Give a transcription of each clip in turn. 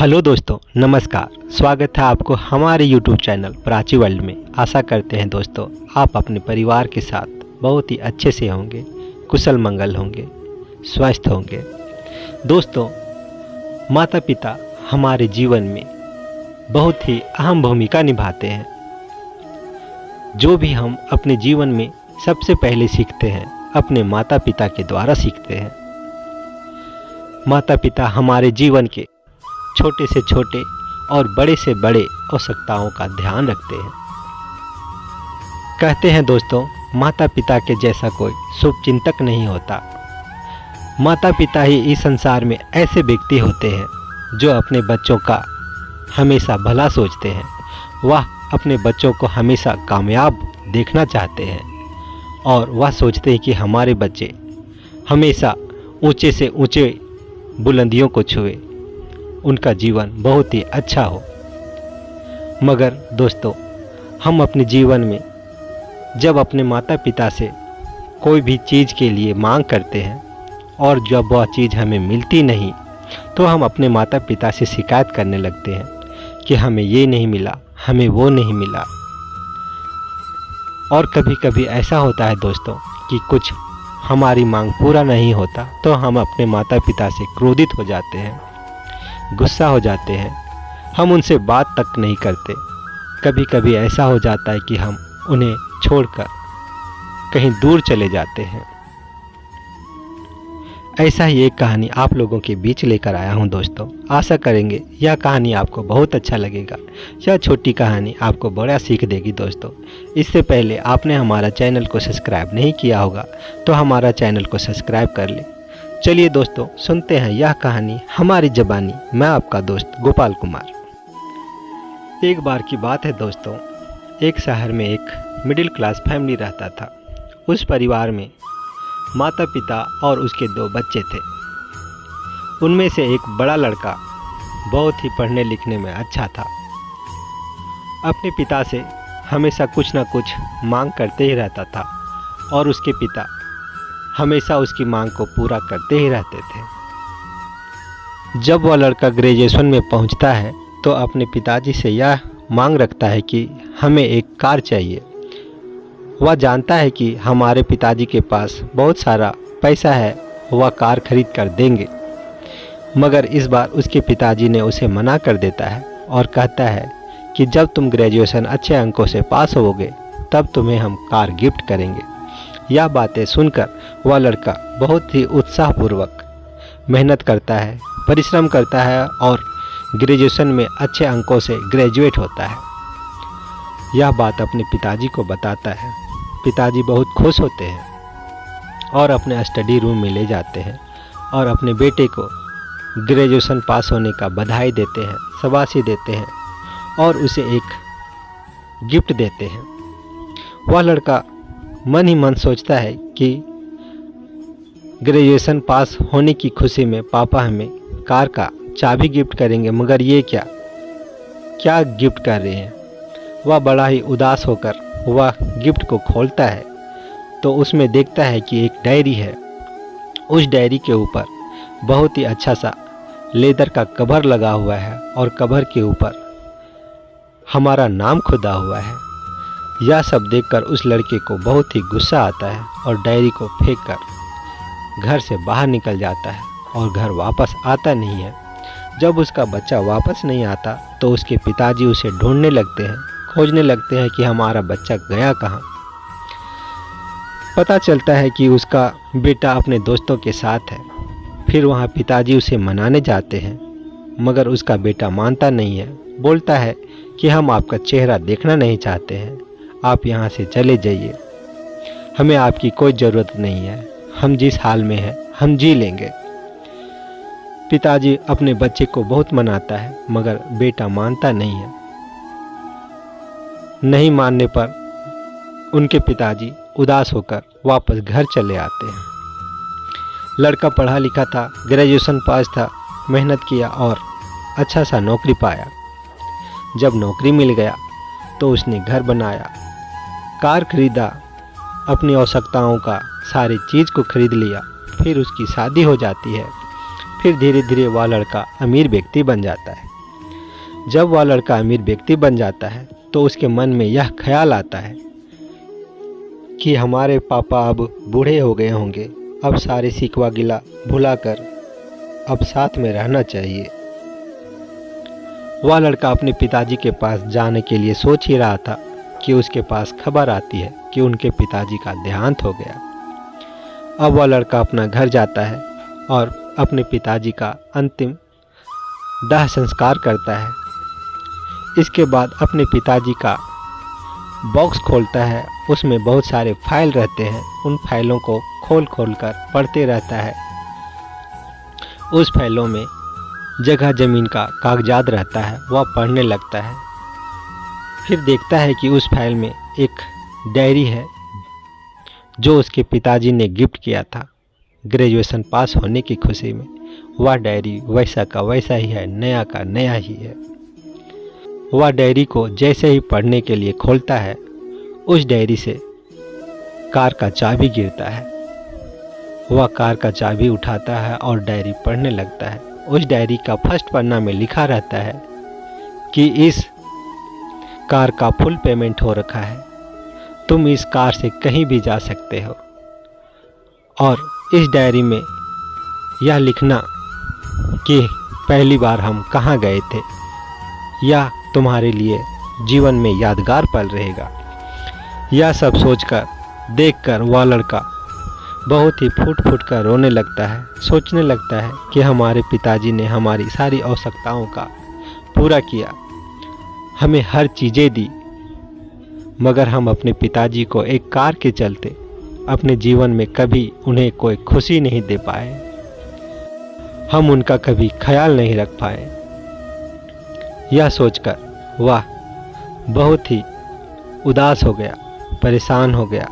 Hello दोस्तों, नमस्कार। स्वागत है आपको हमारे यूट्यूब चैनल प्राची वर्ल्ड में। आशा करते हैं दोस्तों आप अपने परिवार के साथ बहुत ही अच्छे से होंगे, कुशल मंगल होंगे, स्वस्थ होंगे। दोस्तों, माता पिता हमारे जीवन में बहुत ही अहम भूमिका निभाते हैं। जो भी हम अपने जीवन में सबसे पहले सीखते हैं अपने माता पिता के द्वारा सीखते हैं। माता पिता हमारे जीवन के छोटे से छोटे और बड़े से बड़े आवश्यकताओं का ध्यान रखते हैं। कहते हैं दोस्तों, माता पिता के जैसा कोई शुभचिंतक नहीं होता। माता पिता ही इस संसार में ऐसे व्यक्ति होते हैं जो अपने बच्चों का हमेशा भला सोचते हैं। वह अपने बच्चों को हमेशा कामयाब देखना चाहते हैं और वह सोचते हैं कि हमारे बच्चे हमेशा ऊंचे से ऊंचे बुलंदियों को छुए, उनका जीवन बहुत ही अच्छा हो। मगर दोस्तों, हम अपने जीवन में जब अपने माता पिता से कोई भी चीज़ के लिए मांग करते हैं और जब वह चीज़ हमें मिलती नहीं तो हम अपने माता पिता से शिकायत करने लगते हैं कि हमें ये नहीं मिला, हमें वो नहीं मिला। और कभी कभी ऐसा होता है दोस्तों कि कुछ हमारी मांग पूरा नहीं होता तो हम अपने माता पिता से क्रोधित हो जाते हैं, गुस्सा हो जाते हैं, हम उनसे बात तक नहीं करते। कभी कभी ऐसा हो जाता है कि हम उन्हें छोड़कर कहीं दूर चले जाते हैं। ऐसा ही एक कहानी आप लोगों के बीच लेकर आया हूं दोस्तों। आशा करेंगे यह कहानी आपको बहुत अच्छा लगेगा। यह छोटी कहानी आपको बड़ा सीख देगी दोस्तों। इससे पहले आपने हमारा चैनल को सब्सक्राइब नहीं किया होगा तो हमारा चैनल को सब्सक्राइब कर ले। चलिए दोस्तों, सुनते हैं यह कहानी हमारी ज़बानी। मैं आपका दोस्त गोपाल कुमार। एक बार की बात है दोस्तों, एक शहर में एक मिडिल क्लास फैमिली रहता था। उस परिवार में माता पिता और उसके 2 बच्चे थे। उनमें से एक बड़ा लड़का बहुत ही पढ़ने लिखने में अच्छा था। अपने पिता से हमेशा कुछ ना कुछ मांग करते ही रहता था और उसके पिता हमेशा उसकी मांग को पूरा करते ही रहते थे। जब वह लड़का ग्रेजुएशन में पहुंचता है तो अपने पिताजी से यह मांग रखता है कि हमें एक कार चाहिए। वह जानता है कि हमारे पिताजी के पास बहुत सारा पैसा है, वह कार खरीद कर देंगे। मगर इस बार उसके पिताजी ने उसे मना कर देता है और कहता है कि जब तुम ग्रेजुएशन अच्छे अंकों से पास होगे तब तुम्हें हम कार गिफ्ट करेंगे। यह बातें सुनकर वह लड़का बहुत ही उत्साहपूर्वक मेहनत करता है, परिश्रम करता है और ग्रेजुएशन में अच्छे अंकों से ग्रेजुएट होता है। यह बात अपने पिताजी को बताता है। पिताजी बहुत खुश होते हैं और अपने स्टडी रूम में ले जाते हैं और अपने बेटे को ग्रेजुएशन पास होने का बधाई देते हैं, शाबाशी देते हैं और उसे एक गिफ्ट देते हैं। वह लड़का मन ही मन सोचता है कि ग्रेजुएशन पास होने की खुशी में पापा हमें कार का चाबी गिफ्ट करेंगे, मगर ये क्या गिफ्ट कर रहे हैं। वह बड़ा ही उदास होकर वह गिफ्ट को खोलता है तो उसमें देखता है कि एक डायरी है। उस डायरी के ऊपर बहुत ही अच्छा सा लेदर का कवर लगा हुआ है और कवर के ऊपर हमारा नाम खुदा हुआ है। यह सब देखकर उस लड़के को बहुत ही गुस्सा आता है और डायरी को फेंककर घर से बाहर निकल जाता है और घर वापस आता नहीं है। जब उसका बच्चा वापस नहीं आता तो उसके पिताजी उसे ढूंढने लगते हैं, खोजने लगते हैं कि हमारा बच्चा गया कहाँ। पता चलता है कि उसका बेटा अपने दोस्तों के साथ है। फिर वहाँ पिताजी उसे मनाने जाते हैं मगर उसका बेटा मानता नहीं है। बोलता है कि हम आपका चेहरा देखना नहीं चाहते हैं, आप यहाँ से चले जाइए, हमें आपकी कोई ज़रूरत नहीं है, हम जिस हाल में हैं हम जी लेंगे। पिताजी अपने बच्चे को बहुत मनाता है मगर बेटा मानता नहीं है। नहीं मानने पर उनके पिताजी उदास होकर वापस घर चले आते हैं। लड़का पढ़ा लिखा था, ग्रेजुएशन पास था, मेहनत किया और अच्छा सा नौकरी पाया। जब नौकरी मिल गया तो उसने घर बनाया, कार खरीदा, अपनी आवश्यकताओं का सारी चीज़ को खरीद लिया। फिर उसकी शादी हो जाती है। फिर धीरे धीरे वह लड़का अमीर व्यक्ति बन जाता है। जब वह लड़का अमीर व्यक्ति बन जाता है तो उसके मन में यह ख्याल आता है कि हमारे पापा अब बूढ़े हो गए होंगे, अब सारे शिकवा गिला भुलाकर अब साथ में रहना चाहिए। वह लड़का अपने पिताजी के पास जाने के लिए सोच ही रहा था कि उसके पास खबर आती है कि उनके पिताजी का देहांत हो गया। अब वह लड़का अपना घर जाता है और अपने पिताजी का अंतिम दाह संस्कार करता है। इसके बाद अपने पिताजी का बॉक्स खोलता है, उसमें बहुत सारे फाइल रहते हैं। उन फाइलों को खोल कर पढ़ते रहता है। उस फाइलों में जगह ज़मीन का कागजात रहता है, वह पढ़ने लगता है। फिर देखता है कि उस फाइल में एक डायरी है जो उसके पिताजी ने गिफ्ट किया था ग्रेजुएशन पास होने की खुशी में। वह डायरी वैसा का वैसा ही है, नया का नया ही है। वह डायरी को जैसे ही पढ़ने के लिए खोलता है, उस डायरी से कार का चाबी गिरता है। वह कार का चाबी उठाता है और डायरी पढ़ने लगता है। उस डायरी का फर्स्ट पन्ना में लिखा रहता है कि इस कार का फुल पेमेंट हो रखा है, तुम इस कार से कहीं भी जा सकते हो। और इस डायरी में यह लिखना कि पहली बार हम कहाँ गए थे, यह तुम्हारे लिए जीवन में यादगार पल रहेगा। यह सब सोचकर देखकर वह लड़का बहुत ही फूट कर रोने लगता है। सोचने लगता है कि हमारे पिताजी ने हमारी सारी आवश्यकताओं का पूरा किया, हमें हर चीज़ें दी, मगर हम अपने पिताजी को एक कार के चलते अपने जीवन में कभी उन्हें कोई खुशी नहीं दे पाए। हम उनका कभी ख्याल नहीं रख पाए। यह सोचकर वह बहुत ही उदास हो गया, परेशान हो गया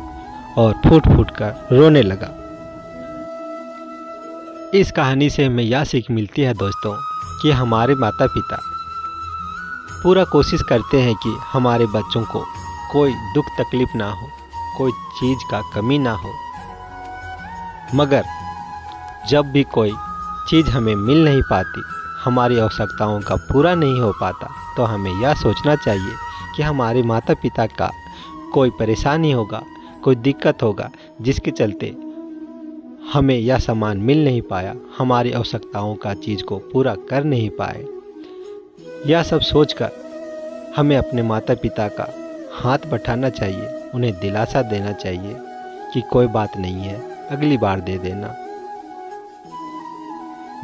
और फूट कर रोने लगा। इस कहानी से हमें यह सीख मिलती है दोस्तों कि हमारे माता पिता पूरा कोशिश करते हैं कि हमारे बच्चों को कोई दुख तकलीफ ना हो, कोई चीज़ का कमी ना हो, मगर जब भी कोई चीज़ हमें मिल नहीं पाती, हमारी आवश्यकताओं का पूरा नहीं हो पाता, तो हमें यह सोचना चाहिए कि हमारे माता पिता का कोई परेशानी होगा, कोई दिक्कत होगा, जिसके चलते हमें यह सामान मिल नहीं पाया, हमारी आवश्यकताओं का चीज़ को पूरा कर नहीं पाए। यह सब सोचकर हमें अपने माता पिता का हाथ बटाना चाहिए, उन्हें दिलासा देना चाहिए कि कोई बात नहीं है, अगली बार दे देना,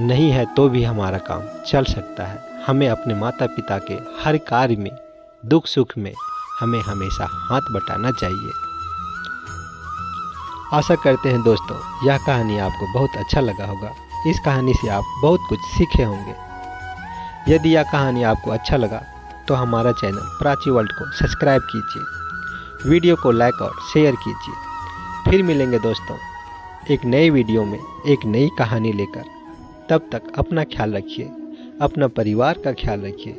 नहीं है तो भी हमारा काम चल सकता है। हमें अपने माता पिता के हर कार्य में, दुख सुख में हमें हमेशा हाथ बटाना चाहिए। आशा करते हैं दोस्तों यह कहानी आपको बहुत अच्छा लगा होगा। इस कहानी से आप बहुत कुछ सीखे होंगे। यदि यह कहानी आपको अच्छा लगा तो हमारा चैनल प्राची वर्ल्ड को सब्सक्राइब कीजिए, वीडियो को लाइक और शेयर कीजिए। फिर मिलेंगे दोस्तों एक नई वीडियो में एक नई कहानी लेकर। तब तक अपना ख्याल रखिए, अपना परिवार का ख्याल रखिए,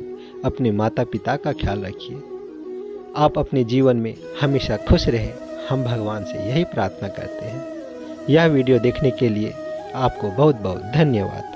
अपने माता पिता का ख्याल रखिए। आप अपने जीवन में हमेशा खुश रहें, हम भगवान से यही प्रार्थना करते हैं। यह वीडियो देखने के लिए आपको बहुत बहुत धन्यवाद।